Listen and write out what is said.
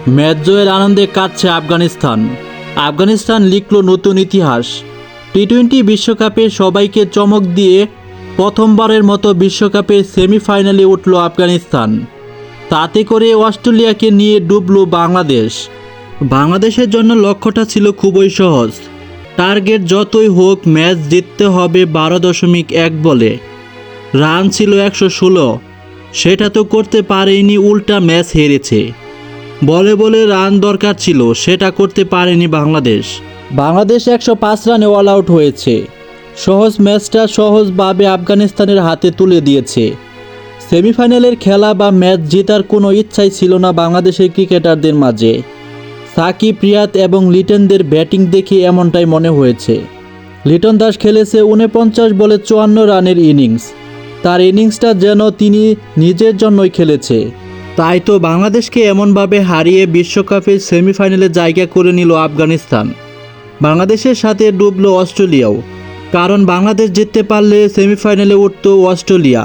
Match জয়ের আনন্দে কাটছে আফগানিস্তান। আফগানিস্তান লিখল নতুন ইতিহাস। টি-20 বিশ্বকাপে সবাইকে চমক দিয়ে প্রথমবারের মতো বিশ্বকাপের সেমিফাইনালে উঠল আফগানিস্তান। তাতে করে অস্ট্রেলিয়াকে নিয়ে ডুবল বাংলাদেশ। বাংলাদেশের জন্য লক্ষ্যটা ছিল খুবই সহজ। টার্গেট যতই হোক ম্যাচ জিততে হবে 12.1 বলে। রান ছিল 116, সেটা তো করতে পারেনি, উল্টা ম্যাচ হেরেছে। বলে বলে রান দরকার ছিল, সেটা করতে পারেনি বাংলাদেশ। বাংলাদেশ 105 রানে অল আউট হয়েছে। সহজ ম্যাচটা সহজভাবে আফগানিস্তানের হাতে তুলে দিয়েছে। সেমিফাইনালের খেলা বা ম্যাচ জেতার কোনো ইচ্ছাই ছিল না বাংলাদেশের ক্রিকেটারদের মাঝে। সাকিব, রিয়াদ এবং লিটনদের ব্যাটিং দেখে এমনটাই মনে হয়েছে। লিটন দাস খেলেছে 49 বলে 54 রানের ইনিংস। তার ইনিংসটা যেন তিনি নিজের জন্যই খেলেছে। তাই তো বাংলাদেশকে এমনভাবে হারিয়ে বিশ্বকাপের সেমিফাইনালে জায়গা করে নিল আফগানিস্তান। বাংলাদেশের সাথে ডুবল অস্ট্রেলিয়াও, কারণ বাংলাদেশ জিততে পারলে সেমিফাইনালে উঠত অস্ট্রেলিয়া।